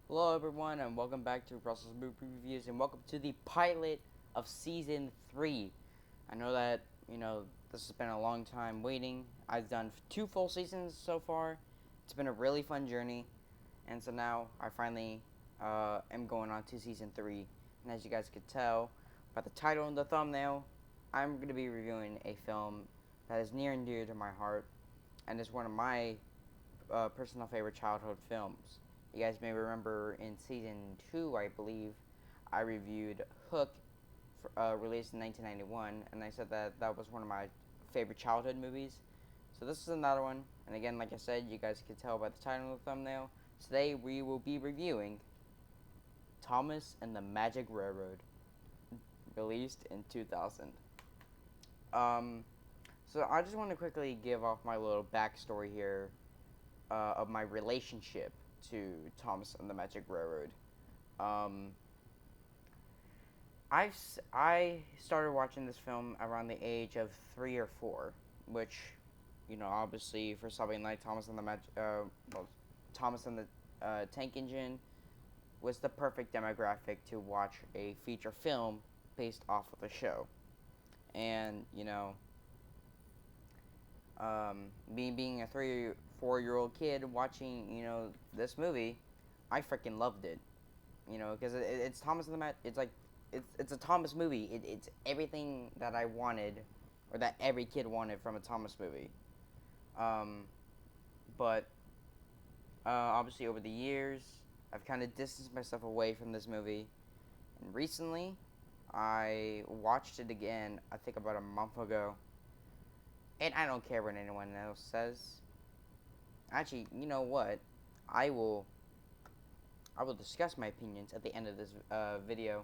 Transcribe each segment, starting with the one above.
Hello everyone and welcome back to Russell's Movie Reviews and welcome to the pilot of Season 3. I know that, this has been a long time waiting. I've done 2 full seasons so far. It's been a really fun journey. And so now I finally am going on to Season 3. And as you guys could tell by the title and the thumbnail, I'm going to be reviewing a film that is near and dear to my heart and is one of my personal favorite childhood films. You guys may remember in season 2, I believe, I reviewed Hook, released in 1991, and I said that that was one of my favorite childhood movies. So this is another one, and again, like I said, you guys can tell by the title of the thumbnail. Today we will be reviewing Thomas and the Magic Railroad, released in 2000. Um, so I just want to quickly give off my little backstory here of my relationship to Thomas and the Magic Railroad. Um, I started watching this film around the age of 3 or 4, which, obviously for something like Thomas and the Tank Engine was the perfect demographic to watch a feature film based off of the show. And me being a 3 or 4 year old kid watching this movie, I freaking loved it. Because it's Thomas and the It's like it's a Thomas movie. It's everything that I wanted, or that every kid wanted from a Thomas movie. Um, but obviously over the years, I've kind of distanced myself away from this movie, and recently, I watched it again. I think about a month ago, and I don't care what anyone else says. Actually, you know what? I will I will discuss my opinions at the end of this video.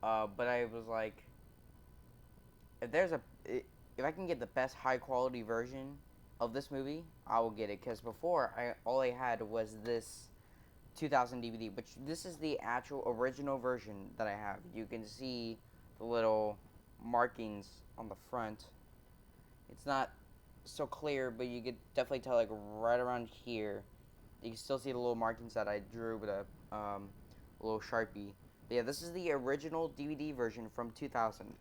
But I was like, if there's a if I can get the best high quality version of this movie, I will get it. Because before, all I had was this 2000 DVD, which this is the actual original version that I have. You can see the little markings on the front. It's not so clear, but you could definitely tell, like, right around here. You can still see the little markings that I drew with a little Sharpie. But yeah, this is the original DVD version from 2000.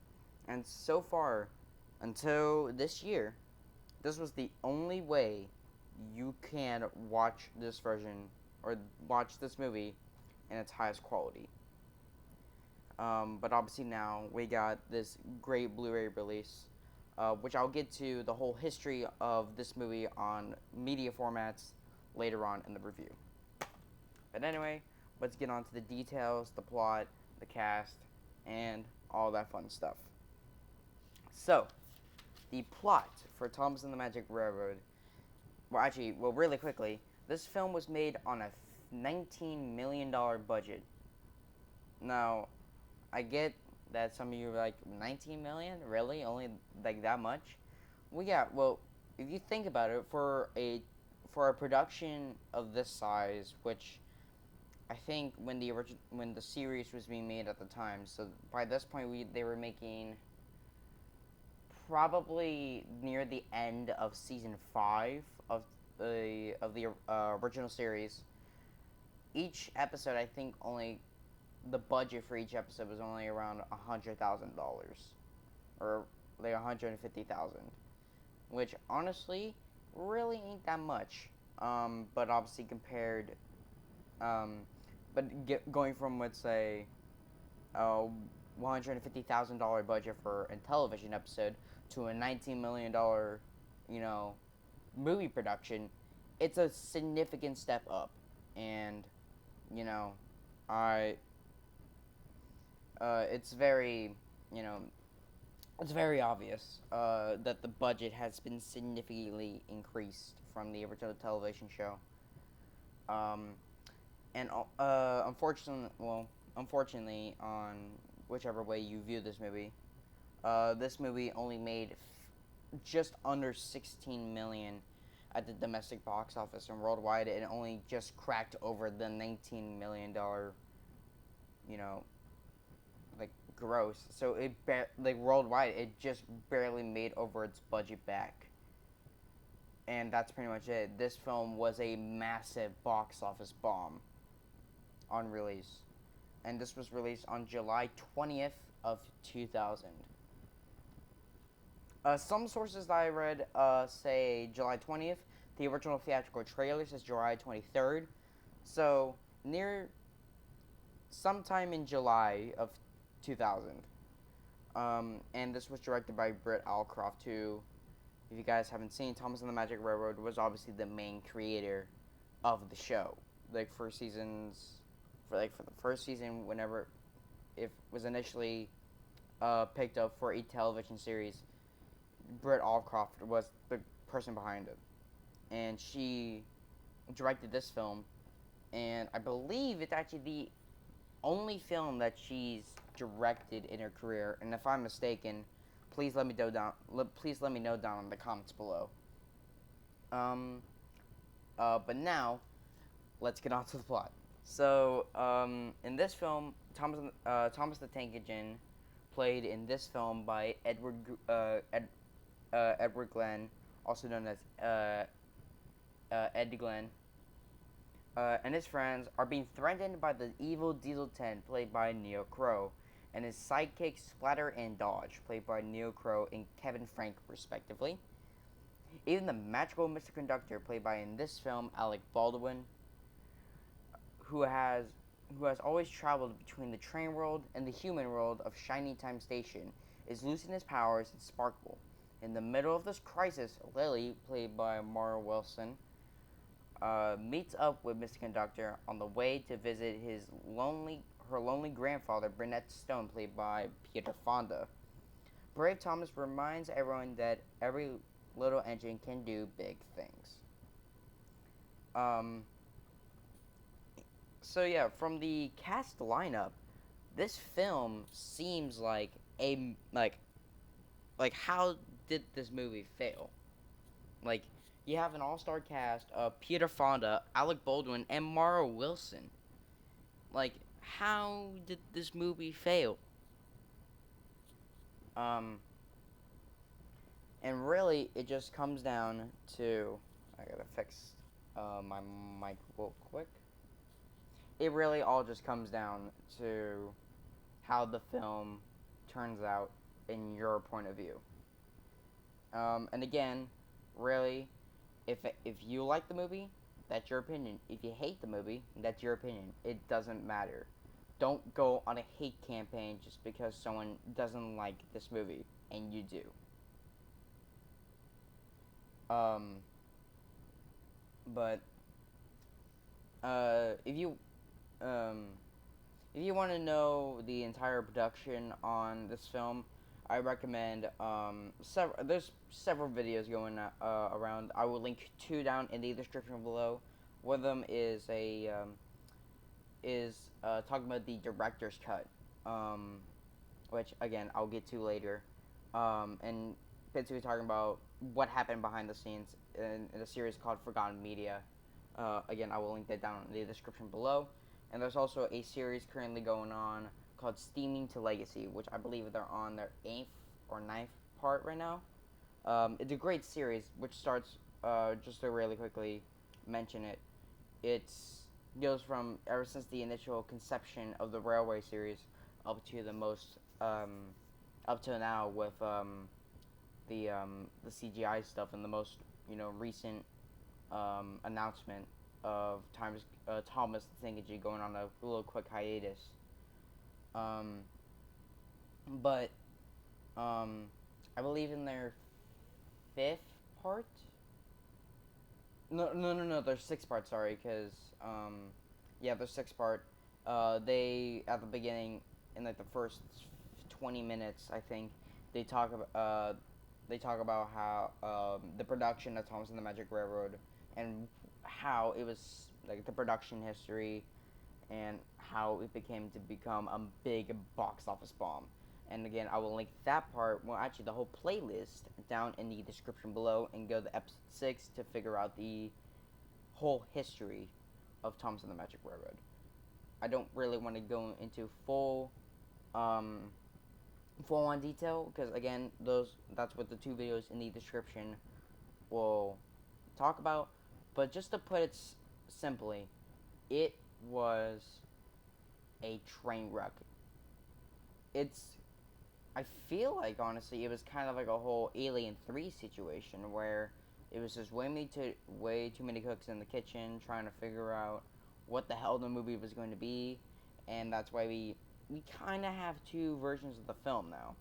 And so far, until this year, this was the only way you can watch this version or watch this movie in its highest quality. But obviously now we got this great Blu-ray release, which I'll get to the whole history of this movie on media formats later on in the review. But anyway, let's get on to the details, the plot, the cast, and all that fun stuff. So, the plot for Thomas and the Magic Railroad. Really quickly, this film was made on a $19 million budget. Now, I get that some of you are like, 19 million? Really? Only like that much? Well, yeah. Well, if you think about it, for a production of this size, which I think when the series was being made at the time, so by this point they were making probably near the end of season 5 of the original series. Each episode, I think, only the budget for each episode was only around $100,000, or like 150,000, which honestly really ain't that much. But obviously compared, um, going from, let's say, a $150,000 budget for a television episode to a $19 million, you know, movie production, it's a significant step up, and you know, I it's very, you know, it's very obvious that the budget has been significantly increased from the original television show. Um, and unfortunately, on whichever way you view this movie only made just under 16 million at the domestic box office, and worldwide it only just cracked over the $19 million, you know, like gross. So like worldwide it just barely made over its budget back. And that's pretty much it. This film was a massive box office bomb. on release, and this was released on July 20th of 2000. Some sources that I read say July 20th. The original theatrical trailer says July 23rd. So, near sometime in July of 2000. And this was directed by Britt Allcroft, who, if you guys haven't seen, Thomas and the Magic Railroad was obviously the main creator of the show. Like, for seasons, for the first season, whenever it was initially picked up for a television series, Britt Allcroft was the person behind it. And she directed this film, and I believe it's actually the only film that she's directed in her career. And if I'm mistaken, please let me know down. Please let me know down in the comments below. But now, let's get on to the plot. So, in this film, Thomas the Tank Engine, played in this film by Edward Glenn, also known as Ed Glenn, and his friends are being threatened by the evil Diesel 10, played by Neil Crow, and his sidekicks Splatter and Dodge, played by Neil Crow and Kevin Frank, respectively. Even the magical Mr. Conductor, played by, in this film, Alec Baldwin, who has always traveled between the train world and the human world of Shiny Time Station, is losing his powers and Sparkle. In the middle of this crisis, Lily, played by Mara Wilson, meets up with Mr. Conductor on the way to visit her lonely grandfather, Burnett Stone, played by Peter Fonda. Brave Thomas reminds everyone that every little engine can do big things. So yeah, from the cast lineup, this film seems like how did this movie fail? Like, you have an all-star cast of Peter Fonda, Alec Baldwin, and Mara Wilson. Like, how did this movie fail? And really, it just comes down to... I gotta fix my mic real quick. It really all just comes down to how the film turns out in your point of view. And again, really, if you like the movie, that's your opinion. If you hate the movie, that's your opinion. It doesn't matter. Don't go on a hate campaign just because someone doesn't like this movie, and you do. But if you want to know the entire production on this film, I recommend there's several videos going around. I will link two down in the description below. One of them is talking about the director's cut, which again I'll get to later, and basically talking about what happened behind the scenes in a series called Forgotten Media. Again, I will link that down in the description below. And there's also a series currently going on called Steaming to Legacy, which I believe they're on their 8th or 9th part right now. It's a great series, which starts, just to really quickly mention it, goes from ever since the initial conception of the Railway series up to the most, up to now with the CGI stuff and the most, recent announcement of Thomas the Tank Engine going on a little quick hiatus. But I believe in their 5th part. No, their 6th part. Sorry, because their 6th part. They at the beginning, in like the first 20 minutes, I think they talk about how the production of Thomas and the Magic Railroad and how it was like the production history and how it become a big box office bomb. And again, I will link that part, well actually the whole playlist, down in the description below, and go to episode 6 to figure out the whole history of Thomas and the Magic Railroad. I don't really want to go into full on detail, because again, that's what the 2 videos in the description will talk about. But just to put it simply, it was a train wreck. It's I feel like honestly it was kind of like a whole Alien 3 situation where it was just way too many cooks in the kitchen trying to figure out what the hell the movie was going to be, and that's why we kind of have two versions of the film now.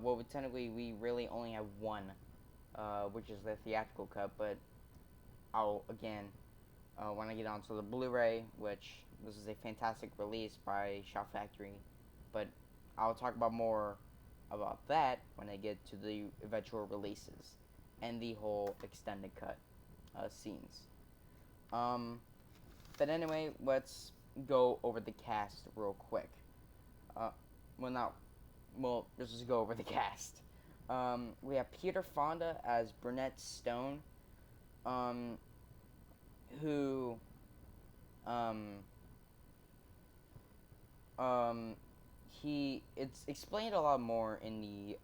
Well, technically we really only have one, which is the theatrical cut, but I'll again when I get onto the Blu-ray, which this is a fantastic release by Shout Factory, but I'll talk about more about that when I get to the eventual releases and the whole extended cut scenes. Um, but anyway, let's go over the cast real quick. Uh, well, not well. Let's just go over the cast. We have Peter Fonda as Burnett Stone, um, who um, um, it's explained a lot more in the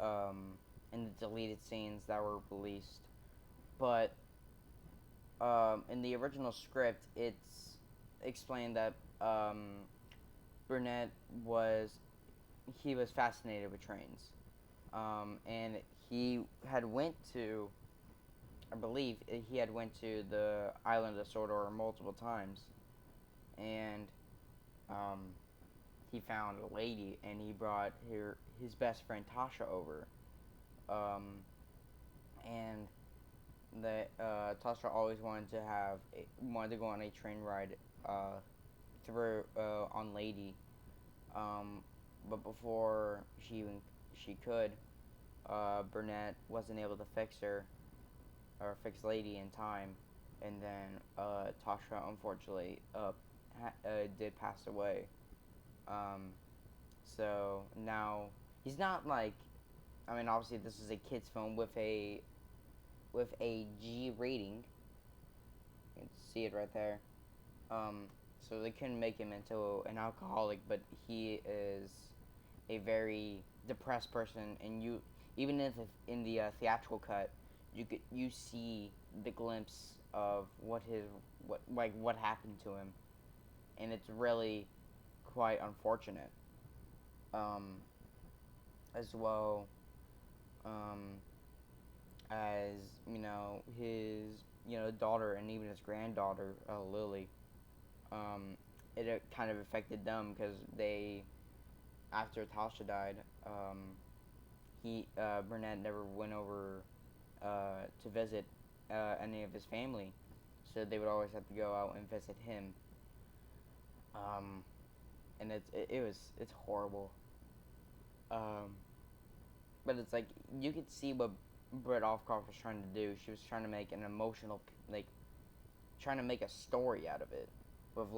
deleted scenes that were released, but in the original script it's explained that Burnett was he was fascinated with trains, and he had went to I believe he had went to the island of Sodor multiple times, and um, he found a lady, and he brought his best friend Tasha over, and the Tasha always wanted to go on a train ride through on Lady, um, but before she could, Burnett wasn't able to fix her or fix Lady in time, and then Tasha unfortunately did pass away. Um, so now he's not like I mean obviously this is a kids film with a G rating. You can see it right there. Um, so they couldn't make him into an alcoholic, but he is a very depressed person, and you even if in the theatrical cut, you see the glimpse of what happened to him, and it's really quite unfortunate. Um, as well, um, as his daughter and even his granddaughter Lily. Um, it kind of affected them because they after Tasha died, he Burnett never went over to visit any of his family, so they would always have to go out and visit him. Um, and it's horrible. Um, but it's like you could see what Britt Allcroft was trying to do. She was trying to make an emotional, like, trying to make a story out of it, with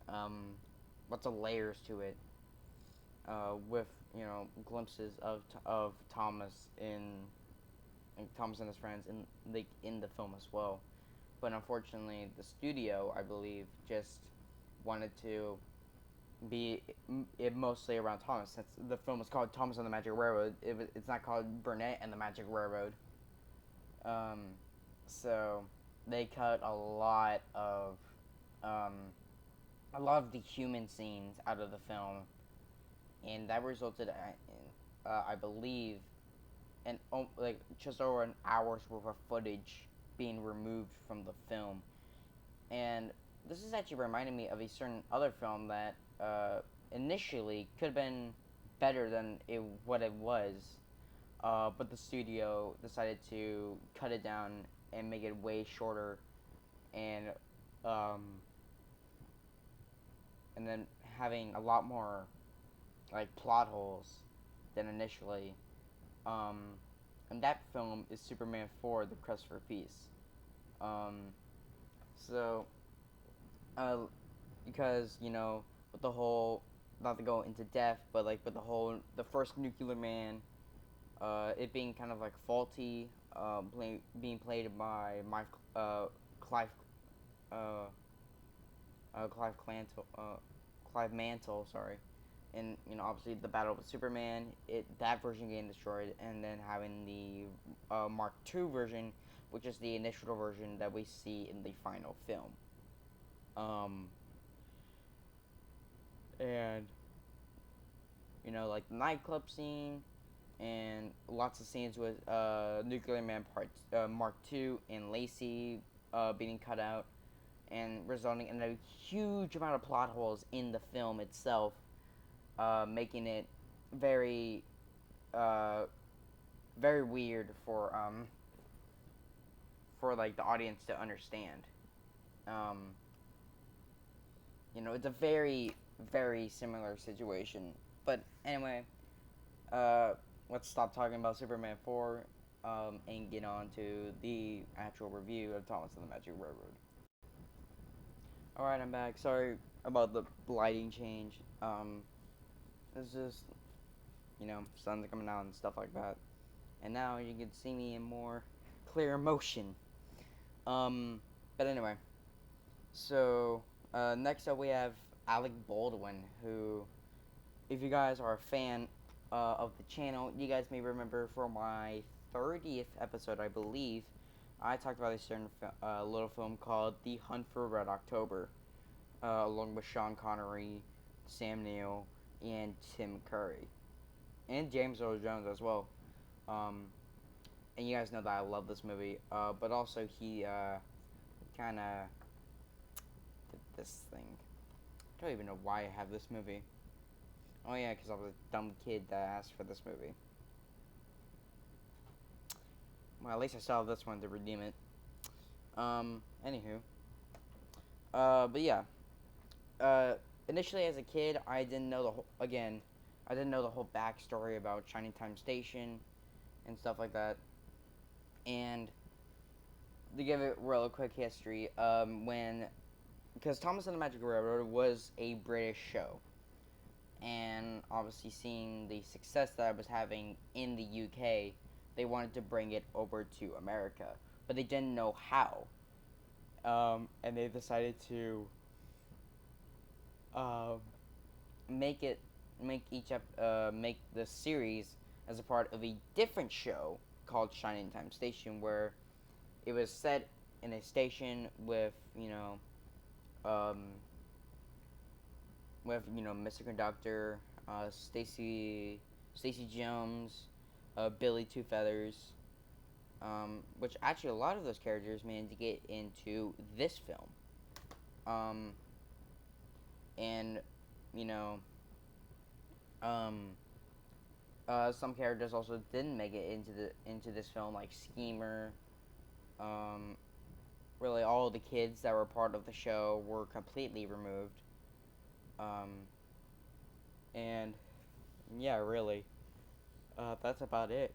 um, lots of layers to it. With glimpses of Thomas Thomas and his friends in the film as well. But unfortunately, the studio, I believe, just wanted to be it mostly around Thomas. Since the film is called Thomas and the Magic Railroad, it's not called Burnett and the Magic Railroad. Um, so they cut um, a lot of the human scenes out of the film, and that resulted in, I believe, an like just over an hour's worth of footage being removed from the film. And this is actually reminding me of a certain other film that initially could have been better than what it was, but the studio decided to cut it down and make it way shorter, and um, and then having a lot more like plot holes than initially. Um, and that film is Superman 4: The Quest for Peace. Um, so uh, because with the whole not to go into depth, but like with the first Nuclear Man, it being kind of like faulty, being played by Clive uh, Clive Mantle, sorry, and obviously the battle with Superman, that version getting destroyed, and then having the Mark II version, which is the initial version that we see in the final film. Um, and like the nightclub scene, and lots of scenes with Nuclear Man Mark II and Lacey being cut out, and resulting in a huge amount of plot holes in the film itself, making it very uh, very weird for like the audience to understand. Um, it's a very very similar situation. But anyway, uh, let's stop talking about Superman 4 and get on to the actual review of Thomas and the Magic Railroad. Alright, I'm back. Sorry about the lighting change. It's just, sun's coming out and stuff like that. And now you can see me in more clear motion. But anyway. So, next up we have Alec Baldwin, who, if you guys are a fan of the channel, you guys may remember from my 30th episode, I believe, I talked about a certain little film called The Hunt for Red October, along with Sean Connery, Sam Neill, and Tim Curry, and James Earl Jones as well. And you guys know that I love this movie, but also he kind of did this thing. I don't even know why I have this movie. Oh yeah, because I was a dumb kid that asked for this movie. Well, at least I still have this one to redeem it. Anywho. But yeah. Initially as a kid, I didn't know I didn't know the whole backstory about Shining Time Station and stuff like that. And to give it real quick history, because Thomas and the Magic Railroad was a British show, and obviously seeing the success that I was having in the UK, they wanted to bring it over to America, but they didn't know how. And they decided to make the series as a part of a different show called Shining Time Station, where it was set in a station with Mr. Conductor, Stacy Jones, Billy Two Feathers, which actually a lot of those characters managed to get into this film. And you know, some characters also didn't make it into this film, like Schemer. Really, all the kids that were part of the show were completely removed. And yeah, really, that's about it.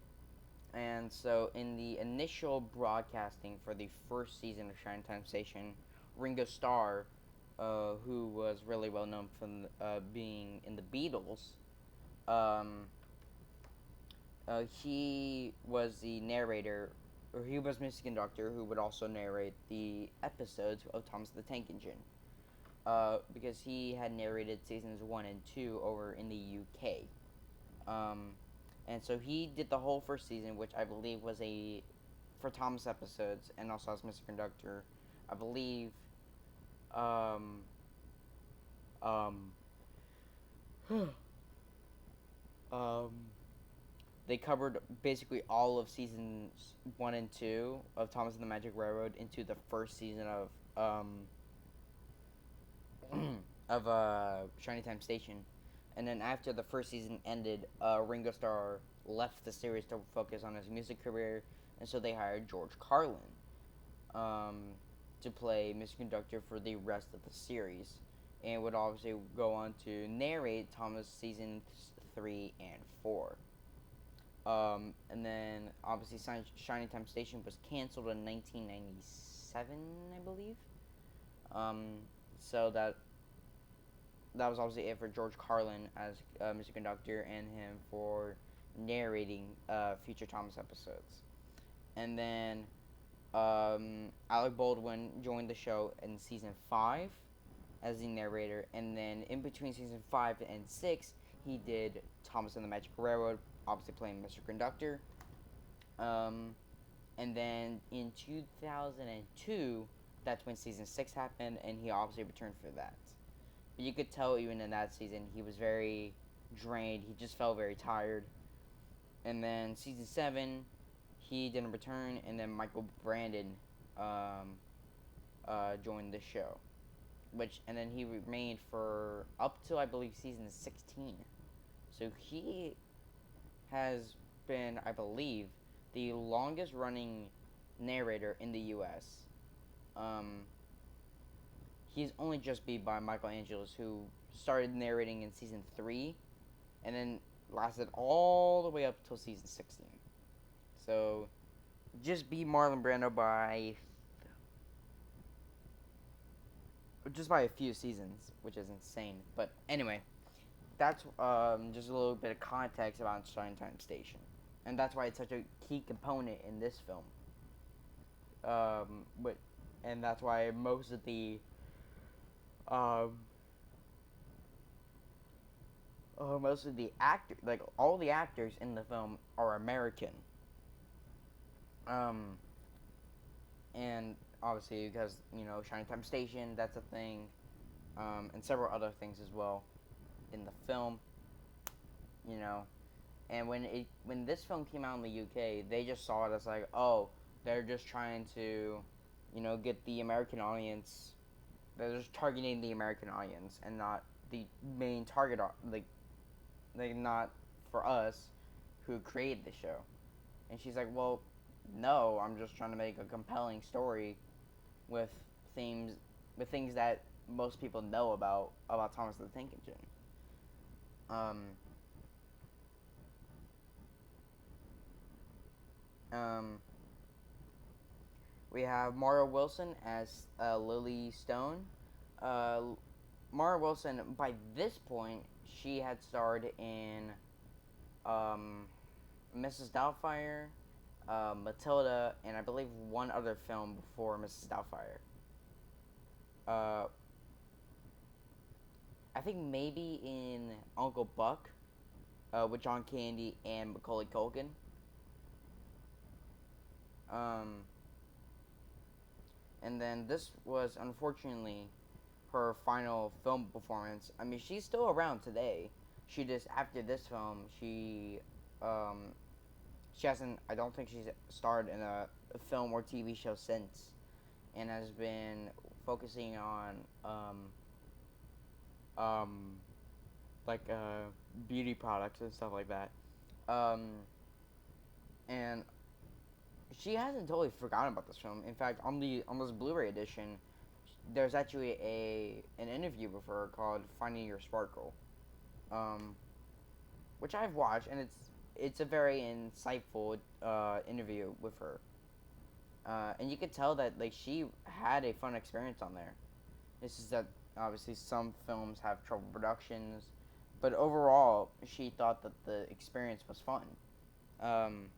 And so, in the initial broadcasting for the first season of Shine Time Station, Ringo Starr, who was really well known from being in the Beatles, he was the narrator, or he was Mr. Conductor, who would also narrate the episodes of Thomas the Tank Engine. Because he had narrated seasons 1 and 2 over in the UK. And so he did the whole first season, which I believe was for Thomas episodes, and also as Mr. Conductor, I believe, they covered basically all of seasons 1 and 2 of Thomas and the Magic Railroad into the first season of Shiny Time Station. And then after the first season ended, Ringo Starr left the series to focus on his music career, and so they hired George Carlin to play Mr. Conductor for the rest of the series, and would obviously go on to narrate Thomas seasons 3 and 4. And then obviously Shiny Time Station was canceled in 1997, I believe. So that was obviously it for George Carlin as Mr. Conductor, and him for narrating future Thomas episodes. And then Alec Baldwin joined the show in season 5 as the narrator, and then in between season 5 and 6, he did Thomas and the Magic Railroad, obviously playing Mr. Conductor. And then in 2002, that's when season 6 happened, and he obviously returned for that. But you could tell even in that season he was very drained. He just felt very tired. And then season 7, he didn't return, and then Michael Brandon um, joined the show, which and then he remained for up to I believe season 16. So he has been, I believe, the longest running narrator in the U.S. Um, he's only just beat by Michael Angelos, who started narrating in season 3, and then lasted all the way up till season 16. So just beat Marlon Brando by just by a few seasons, which is insane. But anyway, that's just a little bit of context about Shining Time Station, and that's why it's such a key component in this film. But and that's why um, most of the actor, like all the actors in the film, are American. Um, and obviously because Shining Time Station, that's a thing, and several other things as well in the film. You know, and when this film came out in the UK, they just saw it as like, oh, they're just trying to, get the American audience. They're just targeting the American audience and not the main target, like not for us, who created the show. And she's like, well, no, I'm just trying to make a compelling story with themes, with things that most people know about Thomas the Tank Engine. Um, um, we have Mara Wilson as Lily Stone. Uh, Mara Wilson, by this point, she had starred in um, Mrs. Doubtfire, Matilda, and I believe one other film before Mrs. Doubtfire. Uh, I think maybe in Uncle Buck, with John Candy and Macaulay Culkin. Um, and then this was unfortunately her final film performance. I mean, she's still around today. She just after this film, um, she hasn't. I don't think she's starred in a film or TV show since, and has been focusing on um, like beauty products and stuff like that. Um, and she hasn't totally forgotten about this film. In fact, on this Blu-ray edition, there's actually an interview with her called "Finding Your Sparkle," um, which I've watched, and it's a very insightful interview with her. And you could tell that like she had a fun experience on there. It's just that obviously some films have trouble productions, but overall she thought that the experience was fun. Um,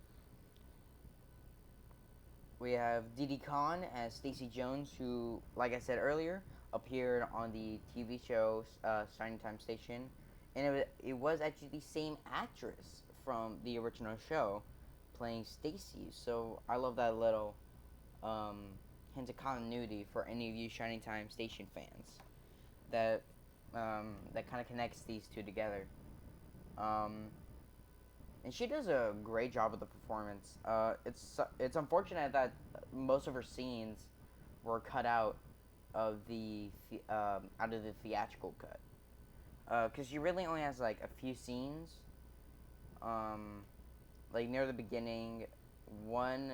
we have Didi Khan as Stacy Jones, who, like I said earlier, appeared on the TV show Shining Time Station, and it was actually the same actress from the original show playing Stacy. So I love that little um, hint of continuity for any of you Shining Time Station fans. That kind of connects these two together. Um, and she does a great job with the performance. It's unfortunate that most of her scenes were cut out of the theatrical cut, because she really only has like a few scenes, um, like near the beginning, one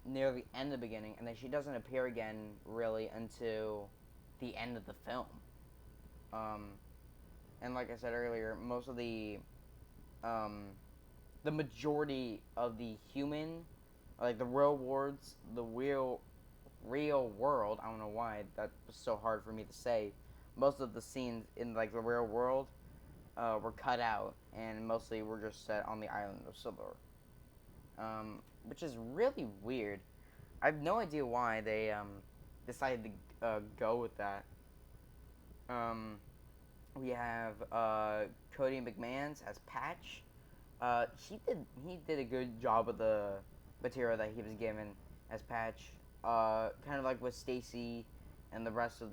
near the end of the beginning, and then she doesn't appear again really until the end of the film. Um, and like I said earlier, most of um, the majority of the human, like the real world. I don't know why that was so hard for me to say. Most of the scenes in like the real world were cut out, and mostly were just set on the island of Silver, which is really weird. I have no idea why they decided to go with that. Um, we have Cody McMahon's as Patch. He did a good job with the material that he was given as Patch. Kind of like with Stacy and the rest of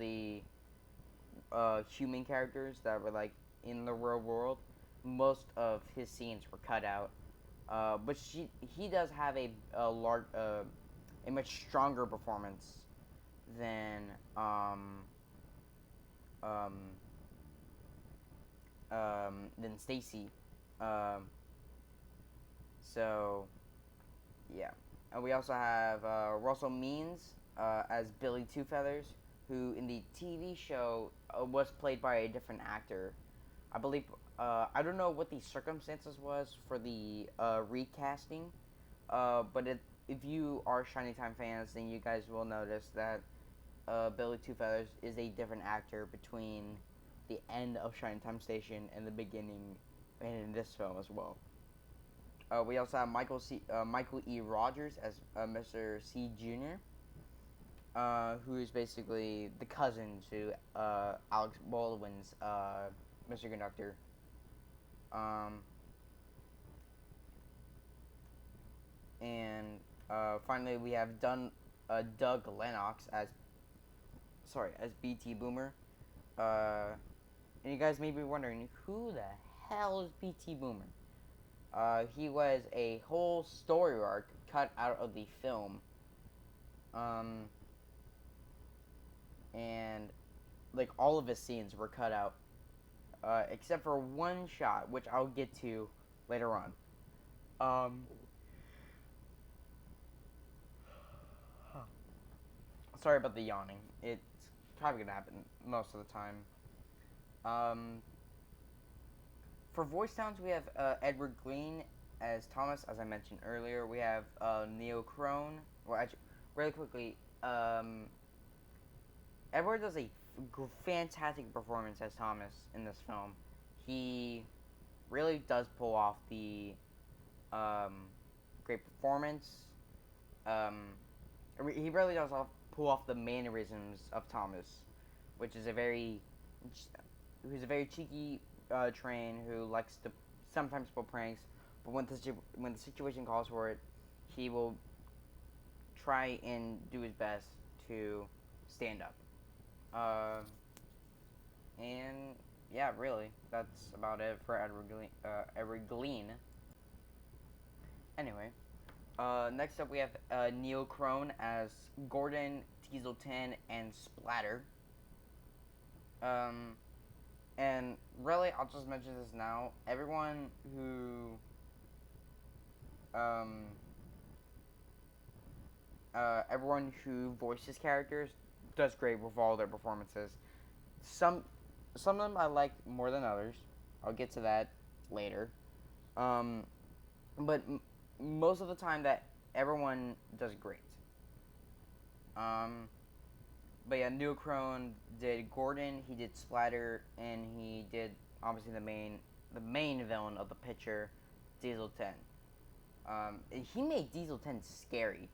human characters that were like in the real world, most of his scenes were cut out. But he does have a much stronger performance than um, than Stacy. Um, so yeah, and we also have Russell Means as Billy Two Feathers, who in the TV show was played by a different actor. I believe. I don't know what the circumstances was for the recasting, but if you are Shiny Time fans, then you guys will notice that Billy Two Feathers is a different actor between the end of Shiny Time Station and the beginning, and in this film as well. We also have Michael E. Rogers as Mr. C. Jr., who is basically the cousin to Alex Baldwin's Mr. Conductor. Um, and finally, we have Doug Lennox as BT Boomer. And you guys may be wondering, who the hell is BT Boomer? He was a whole story arc cut out of the film. And like all of his scenes were cut out, except for one shot, which I'll get to later on. Um, Sorry about the yawning. It's probably gonna happen most of the time. Um, for voice talents, we have Edward Green as Thomas, as I mentioned earlier. We have Neo Crone. Well, actually, really quickly, Edward does a fantastic performance as Thomas in this film. He really does pull off the great performance. He really does pull off the mannerisms of Thomas, which is who's a very cheeky train who likes to sometimes pull pranks, but when the situation calls for it, he will try and do his best to stand up. And yeah, really, that's about it for Edward Glean. Anyway, next up we have Neil Crone as Gordon, Diesel 10, and Splatter. And really, I'll just mention this now. Everyone who voices characters does great with all their performances. Some of them I like more than others. I'll get to that later. But most of the time, that everyone does great. But yeah, Neil Crone did Gordon, he did Splatter, and he did obviously the main villain of the picture, Diesel 10. He made Diesel 10 scary.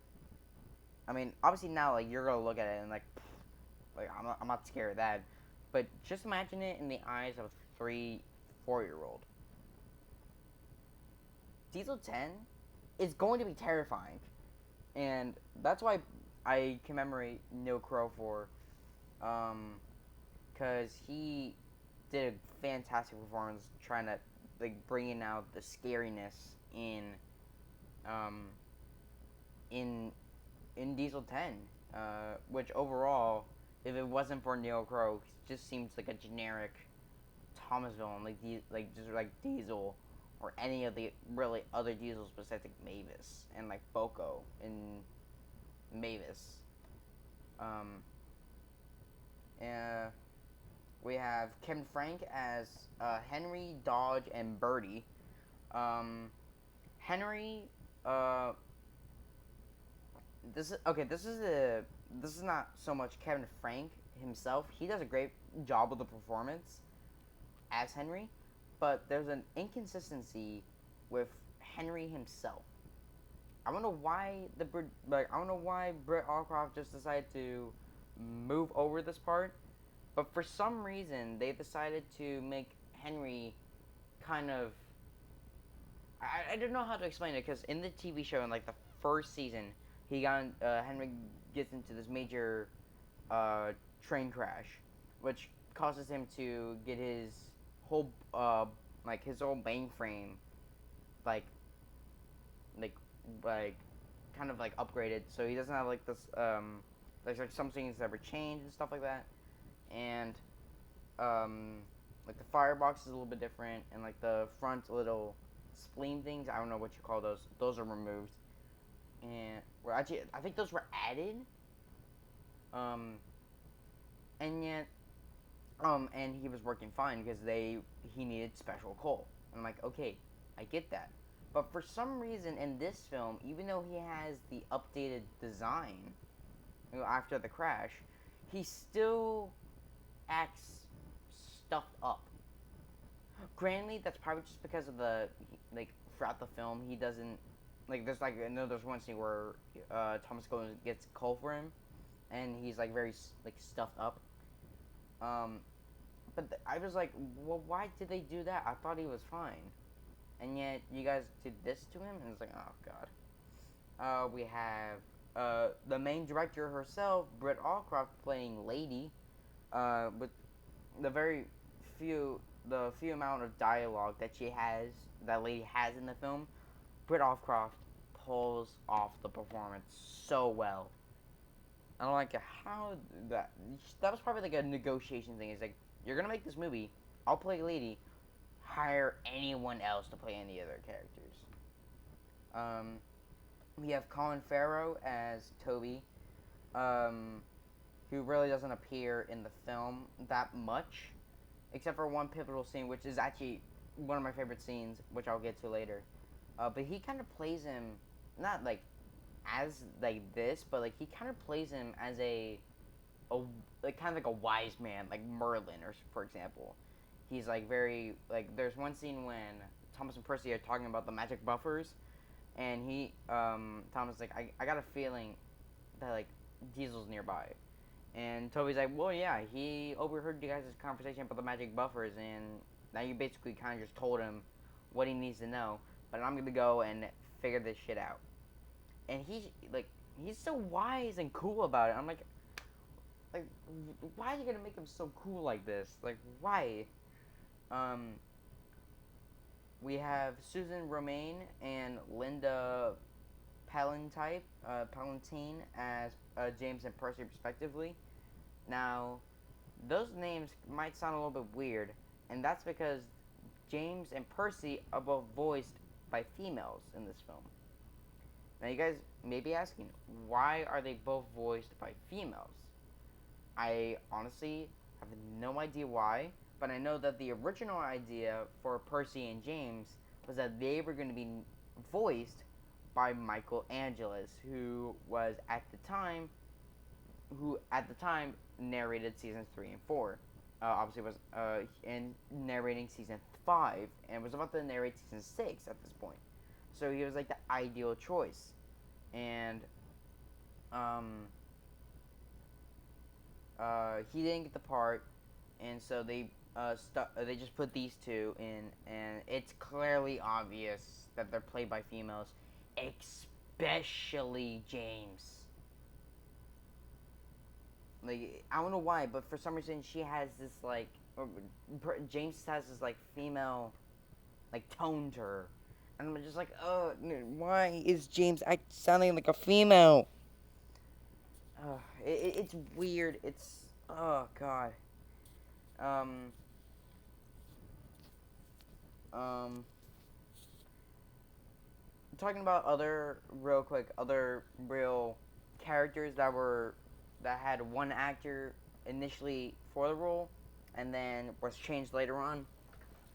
I mean, obviously now like you're gonna look at it and like I'm not scared of that, but just imagine it in the eyes of a 3-4-year-old. Diesel 10 is going to be terrifying, and that's why I commemorate Neil Crow for, because he did a fantastic performance trying to like bringing out the scariness in Diesel 10, which overall, if it wasn't for Neil Crow, just seems like a generic Thomas villain, just like Diesel, or any of the really other Diesels besides like Mavis and like Boko and Mavis. And we have Kevin Frank as Henry, Dodge, and Birdie. Henry, this is not so much Kevin Frank himself. He does a great job with the performance as Henry, but there's an inconsistency with Henry himself. I don't know why Britt Allcroft just decided to move over this part, but for some reason they decided to make Henry kind of. I don't know how to explain it, because in the TV show, in like the first season, Henry gets into this major train crash, which causes him to get his whole like his whole mainframe like like like kind of like upgraded, so he doesn't have like this like some things that were changed and stuff like that, and um like the firebox is a little bit different, and like the front little spleen things, I don't know what you call those are removed, and well, actually I think those were added, um and yet and he was working fine because he needed special coal. And I'm like, okay, I get that. But for some reason in this film, even though he has the updated design, you know, after the crash, he still acts stuffed up. Granted, that's probably just because of the like throughout the film he doesn't like. There's like I know there's one scene where Thomas goes gets coal for him, and he's like very like stuffed up. Um, but I was like, well, why did they do that? I thought he was fine, and yet you guys did this to him, and it's like, oh god. We have the main director herself, Britt Allcroft, playing Lady, with the very few amount of dialogue that that Lady has in the film. Britt Allcroft pulls off the performance so well. I don't like how that was probably like a negotiation thing. It's like, you're gonna make this movie, I'll play Lady, hire anyone else to play any other characters. Um, we have Colin Farrell as Toby, um, who really doesn't appear in the film that much, except for one pivotal scene, which is actually one of my favorite scenes, which I'll get to later. But he kind of plays him, not like as like this, but like he kind of plays him as a like kind of like a wise man, like Merlin, or for example, he's like very like. There's one scene when Thomas and Percy are talking about the magic buffers, and Thomas is like, I got a feeling that like Diesel's nearby, and Toby's like, well, yeah, he overheard you guys' conversation about the magic buffers, and now you basically kind of just told him what he needs to know, but I'm gonna go and figure this shit out, and he's so wise and cool about it. I'm like, why are you gonna make him so cool like this? Like, why? Um, we have Susan Romaine and Linda Palantine as James and Percy, respectively. Now, those names might sound a little bit weird, and that's because James and Percy are both voiced by females in this film. Now, you guys may be asking, why are they both voiced by females? I honestly have no idea why, but I know that the original idea for Percy and James was that they were going to be voiced by Michael Angelis, who at the time narrated seasons 3 and 4. Obviously was in narrating season 5, and was about to narrate season 6 at this point. So he was like the ideal choice, and he didn't get the part, and so they just put these two in, and it's clearly obvious that they're played by females, especially James. Like, I don't know why, but for some reason she has this like, James has this like female, like tone to her, and I'm just like, oh, why is James sounding like a female? It's weird. It's oh god. Um. Um. Talking about other real characters that had one actor initially for the role, and then was changed later on.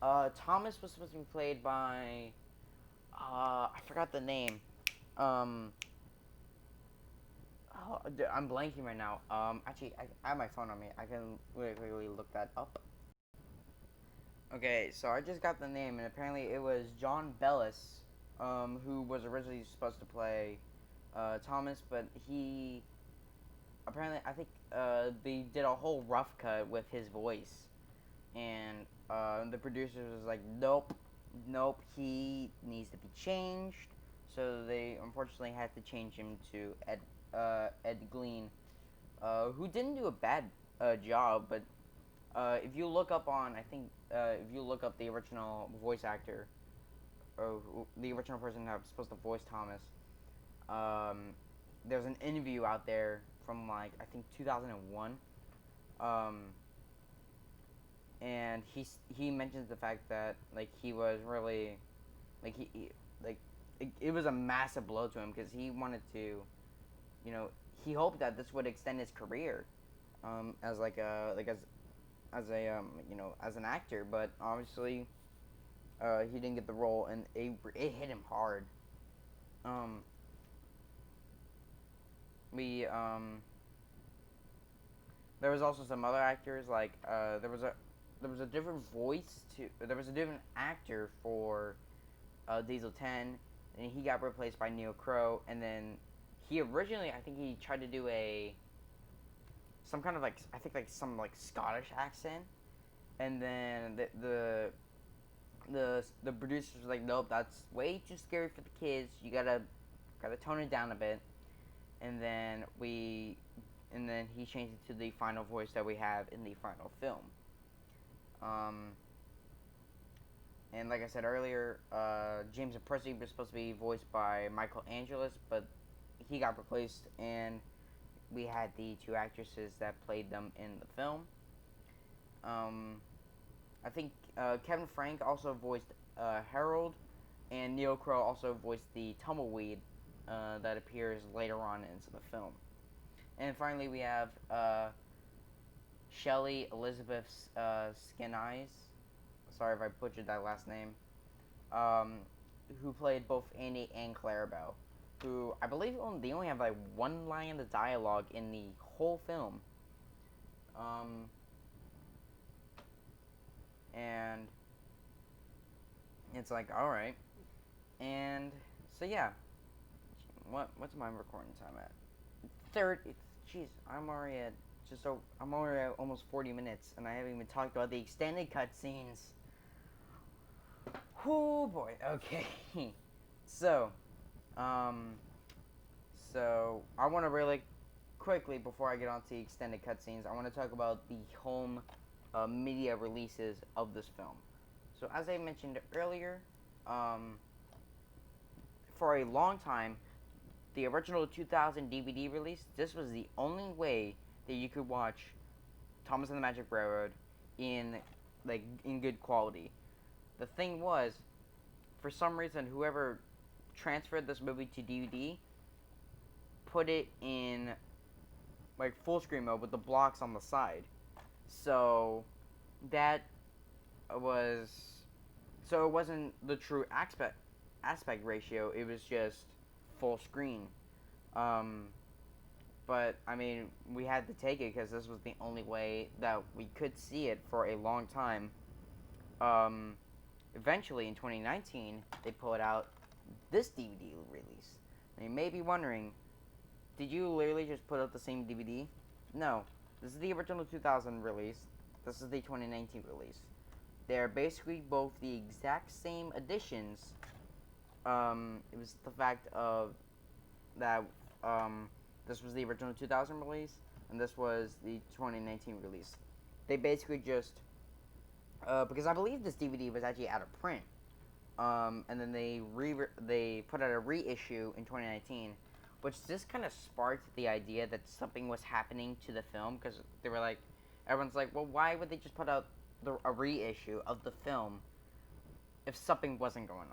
Thomas was supposed to be played by I forgot the name. Um. Oh, I'm blanking right now. Actually, I have my phone on me. I can really look that up. Okay, so I just got the name, and apparently it was John Bellis, who was originally supposed to play Thomas, but he apparently I think they did a whole rough cut with his voice, and the producers was like, nope, he needs to be changed. So they unfortunately had to change him to Ed Glean, who didn't do a bad job, but if you look up on, I think, if you look up the original voice actor, or the original person that was supposed to voice Thomas, um, there's an interview out there from like I think 2001, um, and he mentions the fact that like he was really like like it was a massive blow to him because he wanted to, you know, he hoped that this would extend his career, as like a as a you know, as an actor, but obviously he didn't get the role, and it hit him hard. Um, we There was also some other actors like there was a different voice to there was a different actor for Diesel 10, and he got replaced by Neil Crow, and then he originally, I think he tried to do a some kind of like, I think like some like Scottish accent, and then the producers was like, nope, that's way too scary for the kids. You gotta tone it down a bit, and then he changed it to the final voice that we have in the final film. Um, and like I said earlier, James and Percy was supposed to be voiced by Michael Angelis, but he got replaced, and we had the two actresses that played them in the film. Um, I think Kevin Frank also voiced Harold, and Neil Crow also voiced the tumbleweed that appears later on into the film. And finally, we have Shelley Elizabeth Skin Eyes. Sorry if I butchered that last name. Who played both Andy and Clarabelle. Who I believe they only have like one line of dialogue in the whole film. And it's like, all right. And so yeah, what's my recording time at? Jeez, I'm already at almost 40 minutes, and I haven't even talked about the extended cutscenes. Oh boy. Okay. so, um, so I want to really quickly, before I get on to the extended cutscenes, I want to talk about the home media releases of this film. So as I mentioned earlier, for a long time, the original 2000 DVD release, this was the only way that you could watch Thomas and the Magic Railroad in good quality. The thing was, for some reason, whoever transferred this movie to DVD put it in like full screen mode with the blocks on the side. So that was it wasn't the true aspect ratio. It was just full screen. But I mean, we had to take it because this was the only way that we could see it for a long time. Eventually, in 2019, they put out this DVD release. And you may be wondering, did you literally just put out the same DVD? No, this is the original 2000 release. This is the 2019 release. They're basically both the exact same editions. It was the fact of that this was the original 2000 release, and this was the 2019 release. They basically just because I believe this DVD was actually out of print, and then they put out a reissue in 2019, which just kind of sparked the idea that something was happening to the film, because they were like, everyone's like, well, why would they just put out a reissue of the film if something wasn't going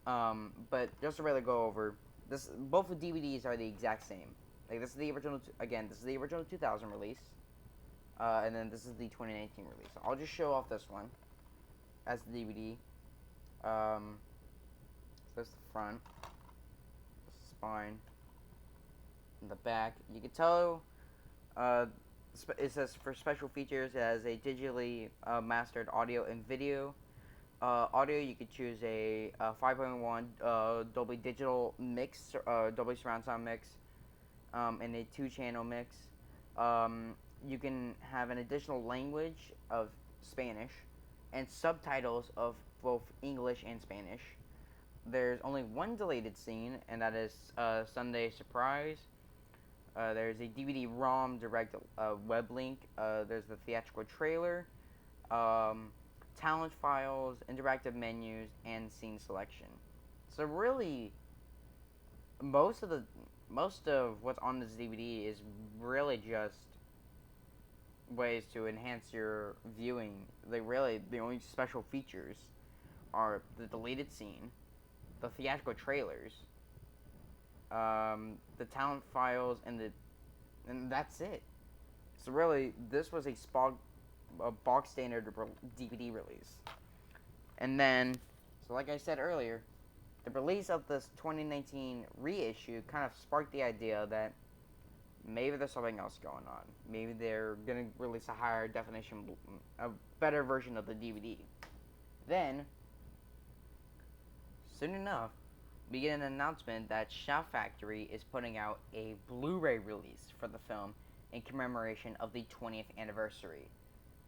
on? But just to really go over this, both the DVDs are the exact same. Like, this is the original. This is the original 2000 release, and then this is the 2019 release. So I'll just show off this one as the DVD. So that's the front, the spine, and the back. You can tell. It says for special features, it has a digitally mastered audio and video. Audio, you could choose a 5.1 Dolby Digital mix, Dolby Surround Sound mix, and a 2-channel mix. You can have an additional language of Spanish and subtitles of both English and Spanish. There's only one deleted scene, and that is Sunday Surprise. There's a DVD-ROM direct web link. There's the theatrical trailer, um, talent files, interactive menus, and scene selection. So really, most of the most of what's on this DVD is really just ways to enhance your viewing. The only special features are the deleted scene, the theatrical trailers, the talent files, and that's it. So really, this was a box standard DVD release. And then, so like I said earlier, the release of this 2019 reissue kind of sparked the idea that maybe there's something else going on. Maybe they're gonna release a higher definition, a better version of the DVD. Then, soon enough, we get an announcement that Shout Factory is putting out a Blu-ray release for the film in commemoration of the 20th anniversary.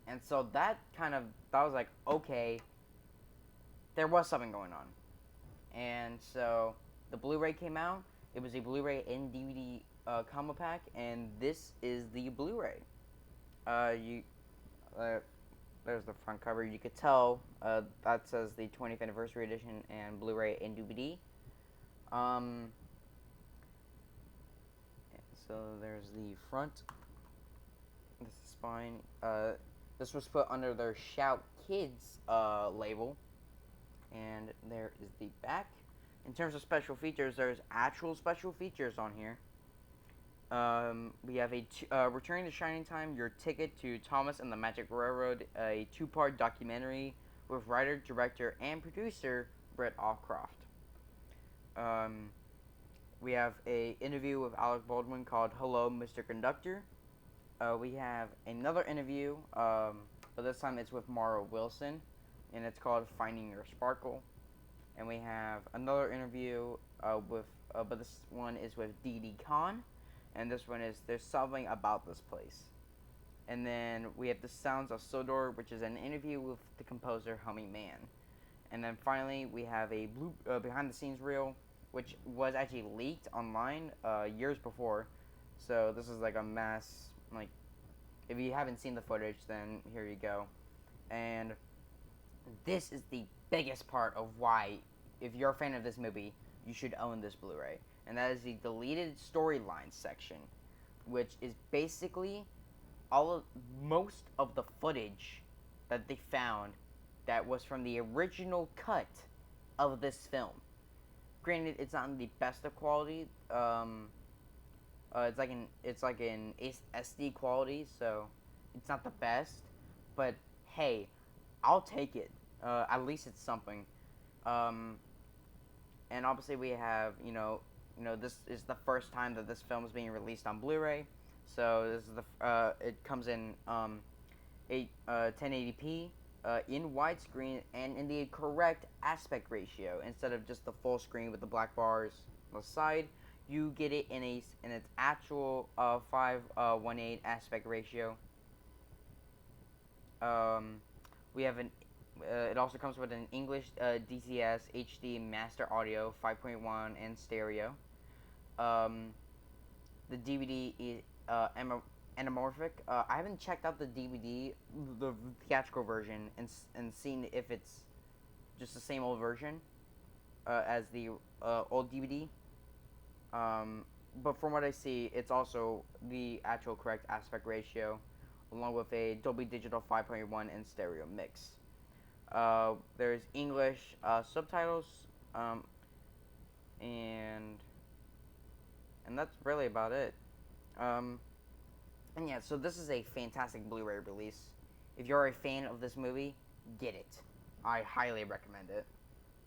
And so that was like, okay, there was something going on. And so the Blu-ray came out. It was a Blu-ray and DVD combo pack, and this is the Blu-ray. There's the front cover. You could tell that says the 20th anniversary edition and Blu-ray and DVD. So there's the front. This is spine. This was put under their Shout Kids label. And there is the back. In terms of special features, there's actual special features on here. We have Returning to Shining Time, Your Ticket to Thomas and the Magic Railroad, a 2-part documentary with writer, director, and producer Britt Allcroft. We have a interview with Alec Baldwin called Hello, Mr. Conductor. We have another interview, but this time it's with Mara Wilson, and it's called Finding Your Sparkle. And we have another interview but this one is with Dee Dee Khan, and this one is There's Something About This Place. And then we have The Sounds of Sodor, which is an interview with the composer Humming Man. And then finally we have a behind the scenes reel, which was actually leaked online years before. So this is like a mass, like, if you haven't seen the footage, then here you go. And this is the biggest part of why, if you're a fan of this movie, you should own this Blu-ray. And that is the deleted storylines section, which is basically most of the footage that they found that was from the original cut of this film. Granted, it's not in the best of quality. It's like an SD quality, so it's not the best. But hey, I'll take it. At least it's something. And obviously we have, this is the first time that this film is being released on Blu-ray. So this is it comes in 1080p in widescreen and in the correct aspect ratio. Instead of just the full screen with the black bars on the side, you get it in its actual 5:1:8 aspect ratio. We have it also comes with an English DCS HD Master Audio 5.1 and stereo. The DVD is anamorphic. I haven't checked out the DVD, the theatrical version, and seen if it's just the same old version as the old DVD. But from what I see, it's also the actual correct aspect ratio, along with a Dolby Digital 5.1 and stereo mix. There's English subtitles, and that's really about it. And yeah, so this is a fantastic Blu-ray release. If you're a fan of this movie, get it. I highly recommend it.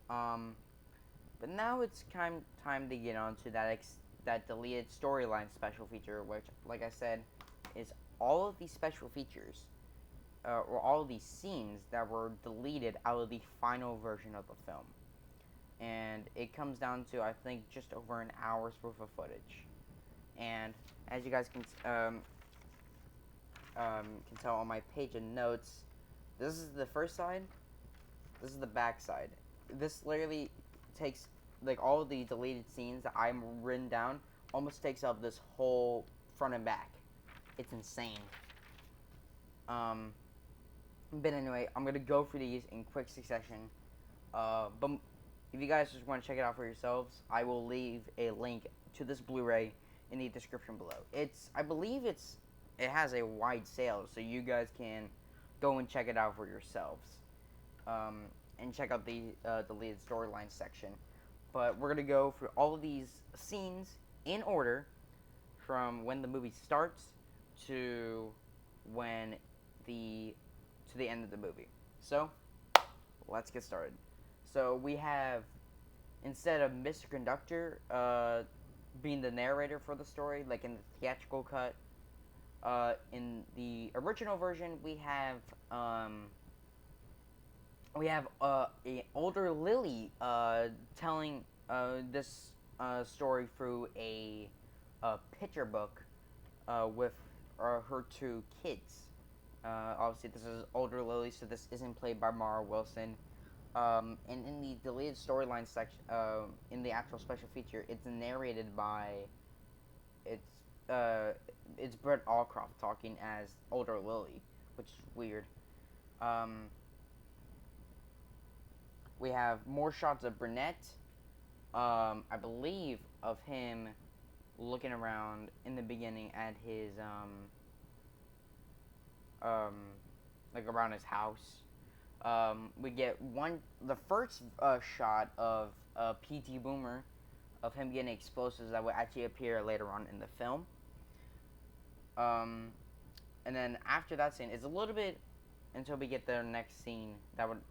But now it's time to get on to that deleted storyline special feature, which, like I said, is all of these special features, or all of these scenes that were deleted out of the final version of the film. And it comes down to, I think, just over an hour's worth of footage. And as you guys can tell on my page of notes, this is the first side, this is the back side. This literally takes, like, all of the deleted scenes that I'm written down almost takes up this whole front and back. It's insane. Um, but anyway, I'm gonna go through these in quick succession. But if you guys just want to check it out for yourselves, I will leave a link to this Blu-ray in the description below. I believe it has a wide sale, so you guys can go and check it out for yourselves, and check out the deleted storyline section. But we're gonna go through all of these scenes in order, from when the movie starts to when the end of the movie. So let's get started. So we have, instead of Mr. Conductor being the narrator for the story, like in the theatrical cut, in the original version we have a older Lily telling this story through a picture book with her two kids. Obviously, this is older Lily, so this isn't played by Mara Wilson. And in the deleted storyline section, in the actual special feature, it's narrated by it's Britt Allcroft talking as older Lily, which is weird. We have more shots of Burnett. I believe of him looking around in the beginning at his like around his house. We get the first shot of P.T. Boomer, of him getting explosives that will actually appear later on in the film. And then after that scene, it's a little bit until we get the next scene that would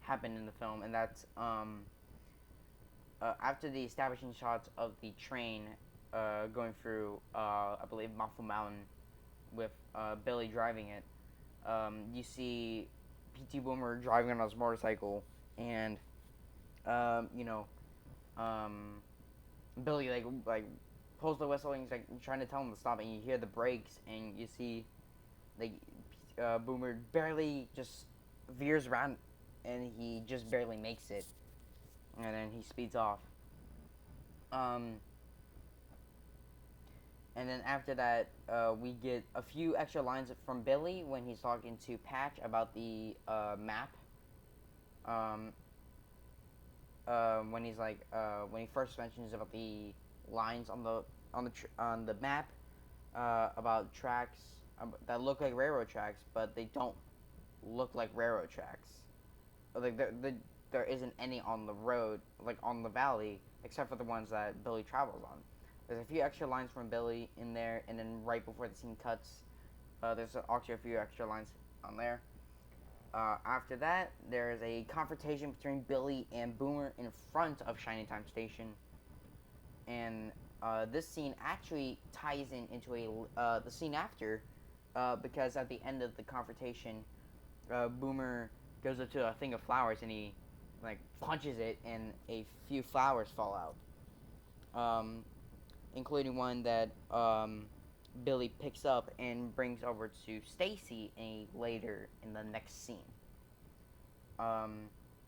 happen in the film, and that's after the establishing shots of the train going through, I believe, Muffle Mountain, with Billy driving it. You see P.T. Boomer driving on his motorcycle, and Billy like pulls the whistle and he's like trying to tell him to stop, and you hear the brakes, and you see like Boomer barely just veers around, and he just barely makes it, and then he speeds off. And then after that, we get a few extra lines from Billy when he's talking to Patch about the map. When he's like, when he first mentions about the lines on the map, about tracks that look like railroad tracks, but they don't look like railroad tracks. Like there isn't any on the road, like on the valley, except for the ones that Billy travels on. There's a few extra lines from Billy in there, and then right before the scene cuts, there's also a few extra lines on there. After that, there's a confrontation between Billy and Boomer in front of Shining Time Station, and this scene actually ties into the scene after, because at the end of the confrontation, Boomer goes up to a thing of flowers and he like punches it, and a few flowers fall out, including one that Billy picks up and brings over to Stacy later in the next scene.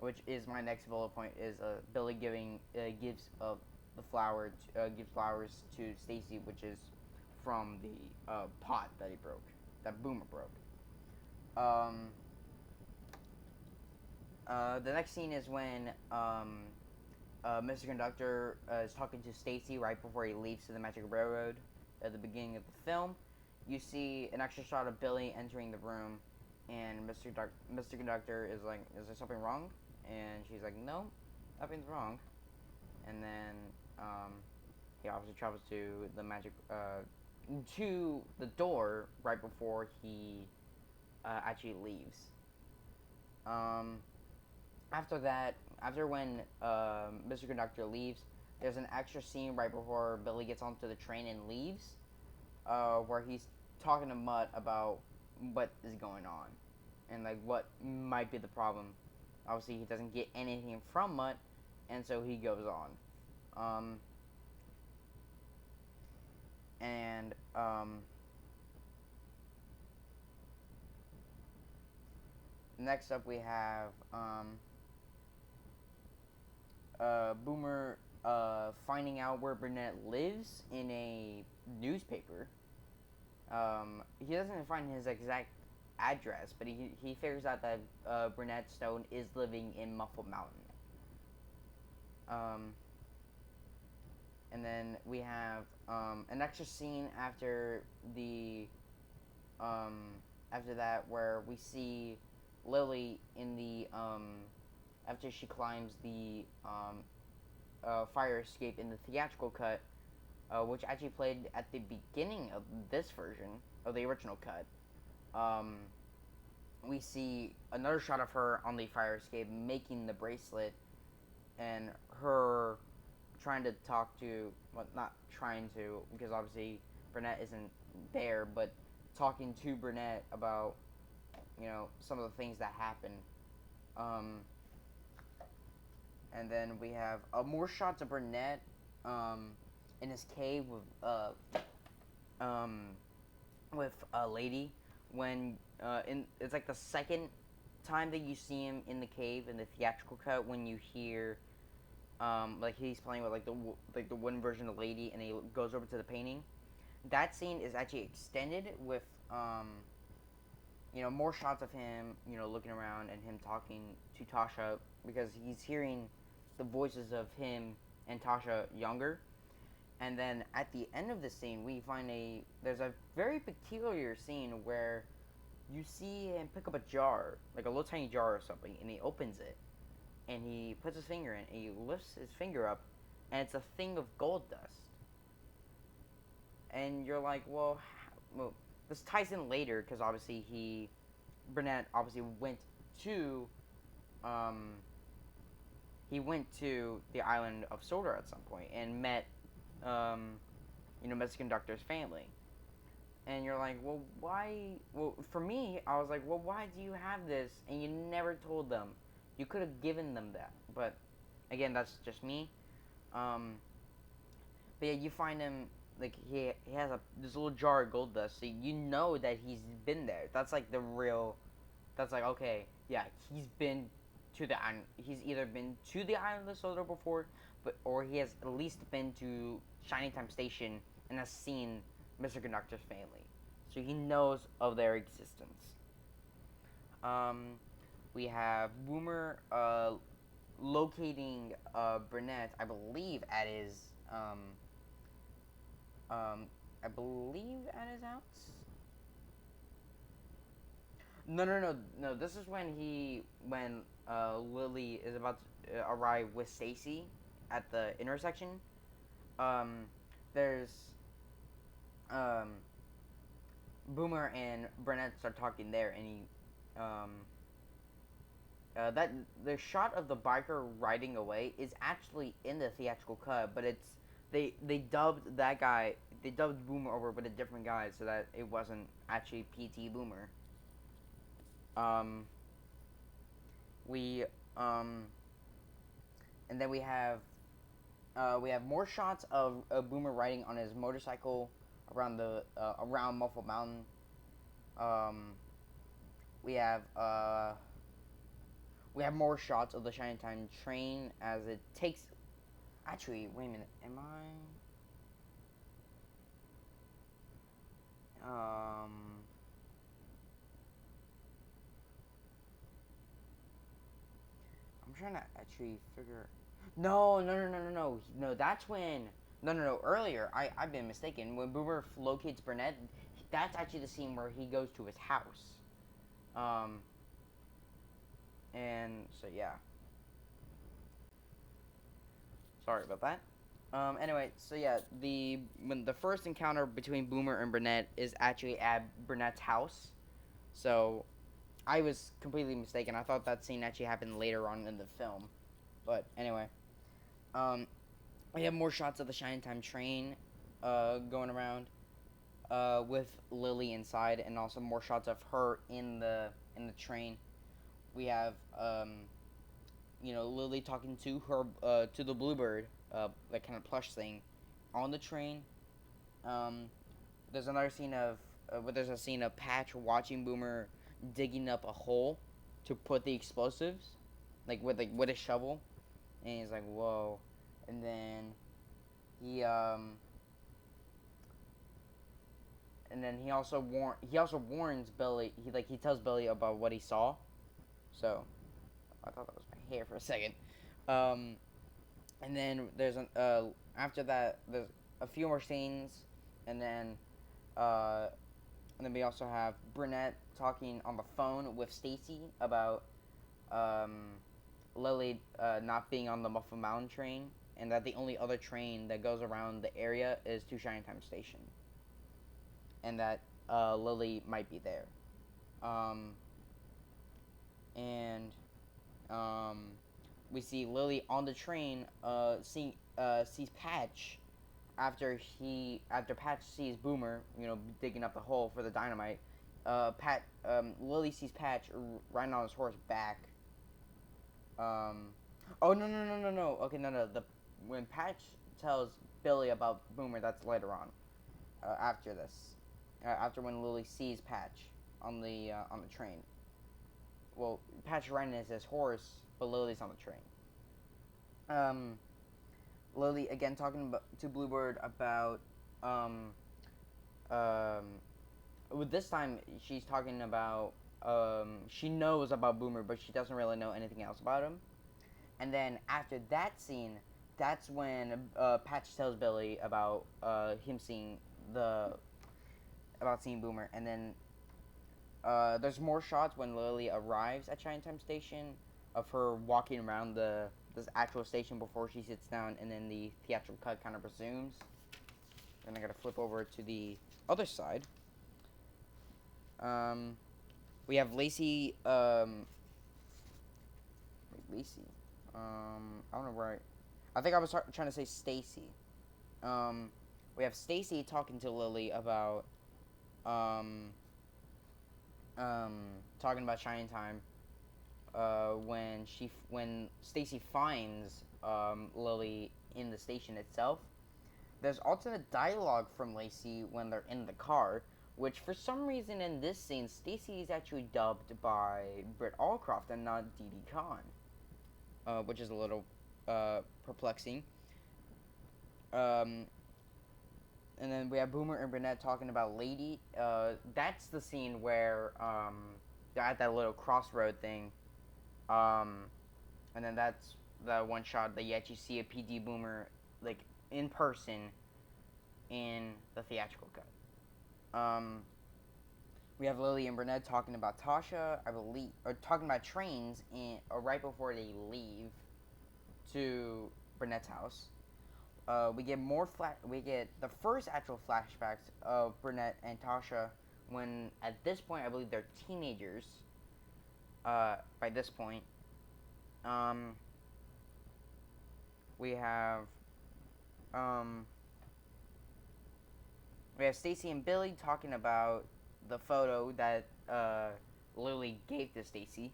Which is my next bullet point, is Billy gives flowers to Stacy, which is from the pot that he broke, that Boomer broke. The next scene is when Mr. Conductor is talking to Stacy right before he leaves to the Magic Railroad at the beginning of the film. You see an extra shot of Billy entering the room, and Mr. Conductor is like, "Is there something wrong?" And she's like, "No, nothing's wrong." And then he obviously travels to to the door right before he actually leaves. After that, after when Mr. Conductor leaves, there's an extra scene right before Billy gets onto the train and leaves, where he's talking to Mutt about what is going on and like what might be the problem. Obviously, he doesn't get anything from Mutt, and so he goes on. Next up we have Boomer finding out where Burnett lives in a newspaper. He doesn't find his exact address, but he figures out that Burnett Stone is living in Muffle Mountain. Um, and then we have an extra scene um, after that where we see Lily in the after she climbs the fire escape in the theatrical cut, which actually played at the beginning of this version of the original cut. Um, we see another shot of her on the fire escape making the bracelet, and her trying to talk to, well, not trying to, because obviously Burnett isn't there, but talking to Burnett about, some of the things that happen. Um, and then we have more shots of Burnett in his cave with a lady. When it's like the second time that you see him in the cave in the theatrical cut, when you hear like he's playing with like the wooden version of the lady, and he goes over to the painting. That scene is actually extended with more shots of him looking around and him talking to Tasha, because he's hearing the voices of him and Tasha younger. And then at the end of the scene, there's a very peculiar scene where you see him pick up a jar, like a little tiny jar or something, and he opens it, and he puts his finger in, and he lifts his finger up, and it's a thing of gold dust. And you're like, well, this ties in later, because obviously Burnett obviously went to, the island of Sodor at some point and met, Mexican Doctor's family. And you're like, well, why? Well, for me, I was like, well, why do you have this? And you never told them. You could have given them that. But, again, that's just me. But yeah, you find him, like, he has this little jar of gold dust, so you know that he's been there. That's like okay, yeah, he's been to the island. He's either been to the island of Sodor before, or he has at least been to Shining Time Station and has seen Mr. Conductor's family. So he knows of their existence. We have Boomer locating Burnett, I believe, at his house. No. This is when Lily is about to arrive with Stacy at the intersection. There's Boomer and Burnett start talking there, and he that the shot of the biker riding away is actually in the theatrical cut, but they dubbed that guy, they dubbed Boomer over with a different guy so that it wasn't actually PT Boomer. We and then we have more shots of Boomer riding on his motorcycle around Muffle Mountain. We have more shots of the Shining Time train as it takes. Actually, wait a minute. Am I? I'm trying to actually figure. No. No, that's when. No. Earlier, I've been mistaken. When Boomer locates Burnett, that's actually the scene where he goes to his house. And so yeah. Sorry about that. Anyway, so yeah, when the first encounter between Boomer and Burnett is actually at Burnett's house. So I was completely mistaken. I thought that scene actually happened later on in the film. But anyway, we have more shots of the Shining Time train going around with Lily inside, and also more shots of her in the train. We have Lily talking to her to the Bluebird, that kind of plush thing, on the train. There's another scene there's a scene of Patch watching Boomer digging up a hole to put the explosives, like with a shovel, and he's like, whoa. and then he he also warns Billy. He tells Billy about what he saw. So I thought that was my hair for a second. Um, and then after that there's a few more scenes, and then uh, we also have Burnett talking on the phone with Stacy about um, Lily not being on the Muffin Mountain train, and that the only other train that goes around the area is to Shinetime Station, and that Lily might be there. Um, and we see Lily on the train, sees Patch after Patch sees Boomer, digging up the hole for the dynamite. Lily sees Patch riding on his horse back. Oh, no. Okay, no. When Patch tells Billy about Boomer, that's later on. After this, after when Lily sees Patch on the train. Well, Patch riding is his horse, but Lily's on the train. Um, Lily again talking to Bluebird about um, um, with this time she's talking about she knows about Boomer, but she doesn't really know anything else about him. And then after that scene, that's when Patch tells Billy about him seeing Boomer, and then there's more shots when Lily arrives at Chinatown Station of her walking around this actual station before she sits down, and then the theatrical cut kind of resumes. And I gotta flip over to the other side. We have Lacey. Lacey. I don't know where. I think I was trying to say Stacy. We have Stacy talking to Lily about talking about Shining Time. When Stacy finds Lily in the station itself. There's alternate dialogue from Lacey when they're in the car, which for some reason in this scene Stacy is actually dubbed by Britt Allcroft and not Dee Dee Khan, which is a little perplexing. Um, and then we have Boomer and Burnett talking about Lady. That's the scene where they're at that little crossroad thing. And then that's the one shot that you actually see a PD Boomer like in person in the theatrical cut. We have Lily and Burnett talking about Tasha, I believe, or talking about trains right before they leave to Burnett's house. We get the first actual flashbacks of Burnett and Tasha when, at this point, I believe they're teenagers. By this point, we have Stacy and Billy talking about the photo that Lily gave to Stacy.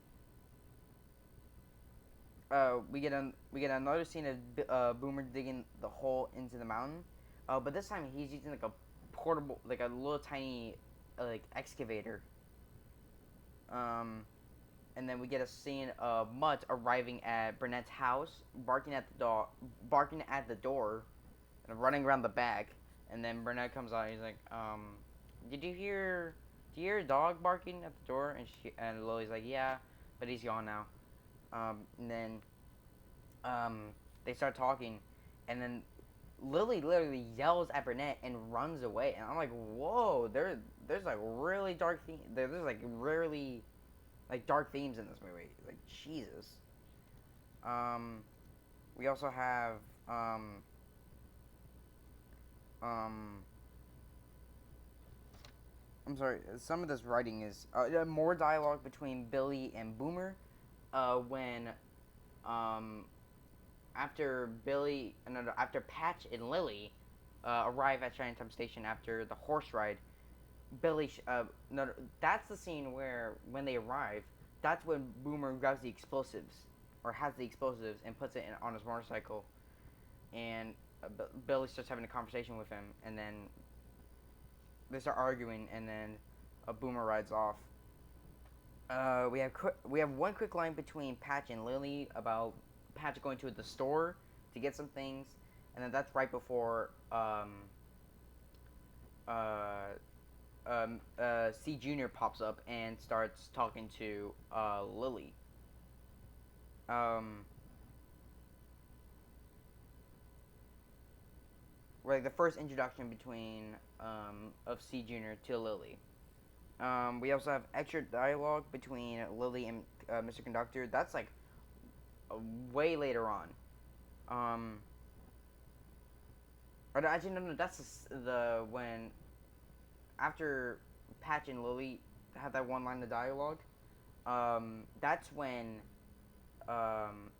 We get another scene of Boomer digging the hole into the mountain, but this time he's using like a portable, like a little tiny, like excavator. And then we get a scene of Mutt arriving at Burnett's house, barking at the door, and running around the back. And then Burnett comes out. And he's like, "Did you hear a dog barking at the door?" And Lily's like, "Yeah, but he's gone now." And then they start talking, and then Lily literally yells at Burnett and runs away. And I'm like, "Whoa, there's like really dark there's like really like dark themes in this movie. Like Jesus." We also have I'm sorry. Some of this writing is more dialogue between Billy and Boomer. When after Patch and Lily arrive at Chinatown Station after the horse ride, no, that's the scene where when they arrive, that's when Boomer grabs the explosives, or has the explosives, and puts it on his motorcycle, and Billy starts having a conversation with him, and then they start arguing, and then a Boomer rides off. We have one quick line between Patch and Lily about Patch going to the store to get some things, and then that's right before uh, C Junior pops up and starts talking to Lily. Um, like the first introduction between of C Junior to Lily. We also have extra dialogue between Lily and Mr. Conductor. That's like way later on. Um, or actually, no, that's the when after Patch and Lily have that one line of dialogue. That's when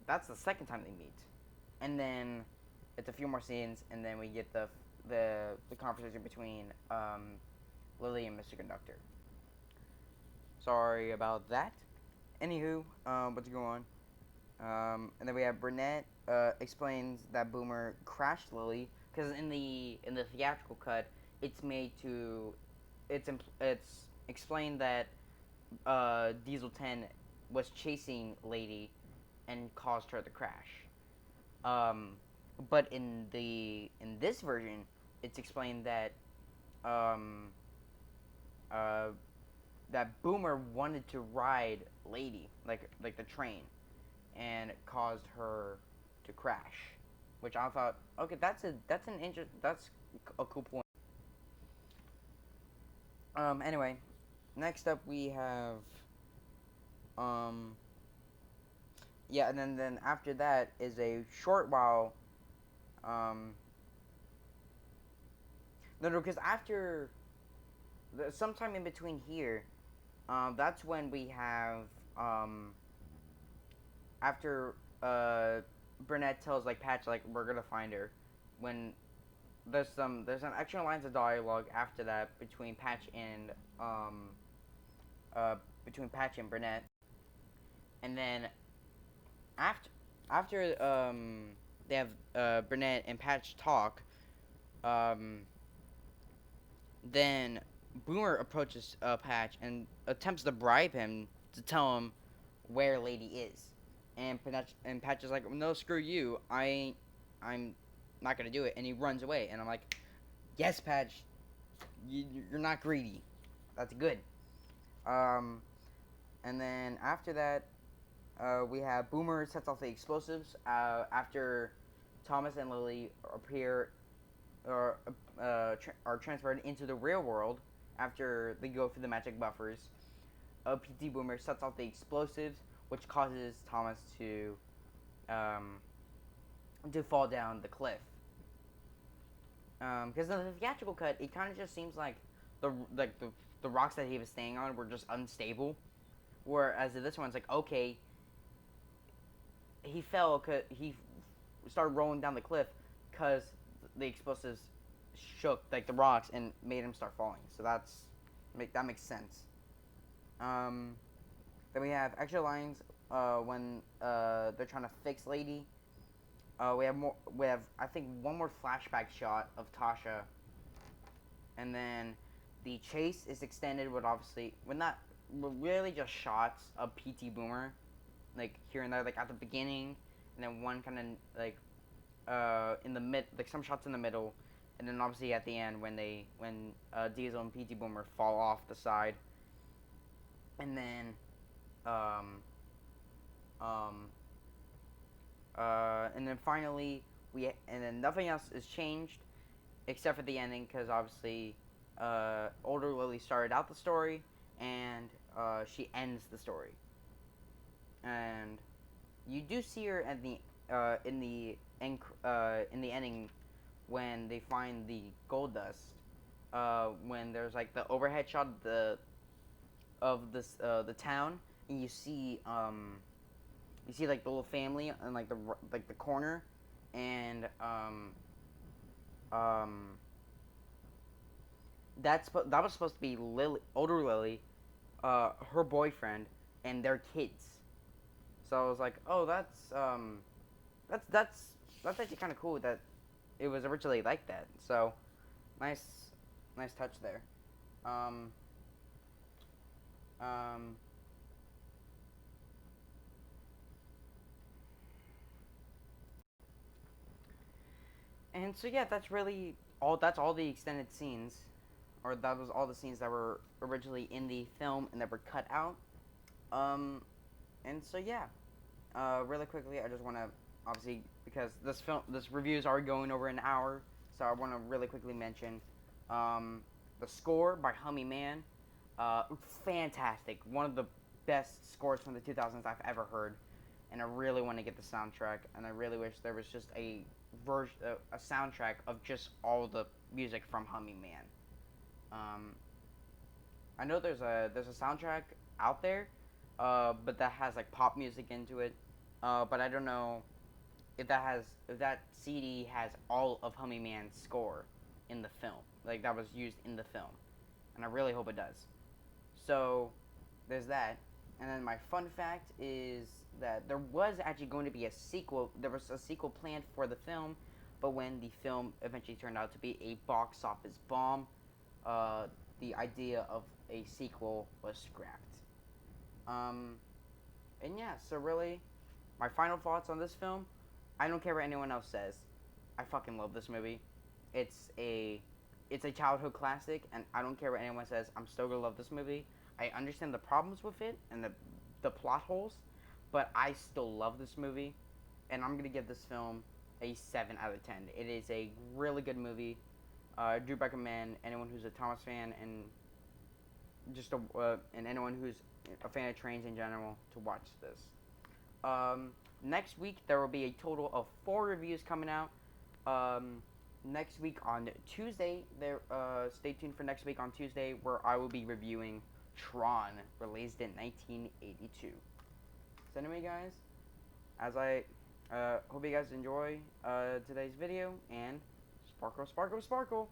that's the second time they meet, and then it's a few more scenes, and then we get the conversation between Lily and Mr. Conductor. Sorry about that. Anywho, what's going on? And then we have Burnett explains that Boomer crashed Lily because in the theatrical cut, it's made to it's explained that Diesel 10 was chasing Lady and caused her to crash. Um, but in this version, it's explained that um, uh, that Boomer wanted to ride Lady like the train, and it caused her to crash. Which I thought, okay, that's a cool point. Anyway, next up we have um, yeah, and then after that is a short while. Um, no, because after sometime in between here, that's when we have um, after Burnett tells like Patch like we're gonna find her. When there's some extra lines of dialogue after that um between Patch and Burnett, and then after after they have Burnett and Patch talk, um then Boomer approaches Patch and attempts to bribe him to tell him where Lady is, and Patch is like, no, screw you, I'm not gonna do it, and he runs away, and I'm like, yes, Patch, you're not greedy, that's good. Um, and then after that, we have Boomer sets off the explosives after Thomas and Lily appear or are transferred into the real world after they go through the magic buffers. PT Boomer sets off the explosives, which causes Thomas um, to fall down the cliff. Because in the theatrical cut, it kind of just seems like the rocks that he was staying on were just unstable. Whereas in this one, it's like, okay, he fell cause he started rolling down the cliff because the explosives shook like the rocks and made him start falling. So that makes sense. Um, then we have extra lines when they're trying to fix Lady. We have more. We have I think one more flashback shot of Tasha, and then the chase is extended with obviously with not really just shots of PT Boomer, like here and there, like at the beginning, and then one kind of like in the mid, like some shots in the middle, and then obviously at the end when Diesel and PT Boomer fall off the side, and then um, um, and then finally and then nothing else is changed except for the ending because obviously older Lily started out the story and she ends the story, and you do see her at the in the ending when they find the gold dust. When there's like the overhead shot of the town, and you see like the little family and like the corner, and um, that was supposed to be older Lily, her boyfriend, and their kids. So I was like, oh, that's that's that's actually kind of cool that it was originally like that. So nice, nice touch there. Um, um, And so yeah, that's really all. That's all the extended scenes, or that was all the scenes that were originally in the film and that were cut out. Um, and so yeah, really quickly, I just want to obviously because this review is already going over an hour, so I want to really quickly mention the score by Hummy Man. Fantastic, one of the best scores from the 2000s I've ever heard, and I really want to get the soundtrack, and I really wish there was just a soundtrack of just all the music from Hummy Man. Um, I know there's a soundtrack out there, but that has like pop music into it. But I don't know if that CD has all of Hummy Man's score in the film, like that was used in the film, and I really hope it does. So there's that, and then my fun fact is that there was actually going to be a sequel. There was a sequel planned for the film, but when the film eventually turned out to be a box office bomb, uh, the idea of a sequel was scrapped. Um, and yeah, so really, my final thoughts on this film, I don't care what anyone else says. I fucking love this movie. It's a it's a childhood classic, and I don't care what anyone says. I'm still gonna love this movie. I understand the problems with it and the plot holes, but I still love this movie, and I'm gonna give this film a 7 out of 10. It is a really good movie. I do recommend anyone who's a Thomas fan and and anyone who's a fan of trains in general to watch this. Next week there will be a total of 4 reviews coming out. Next week on Tuesday, stay tuned for next week on Tuesday, where I will be reviewing Tron, released in 1982. So anyway, guys, as I hope you guys enjoy today's video, and sparkle, sparkle, sparkle.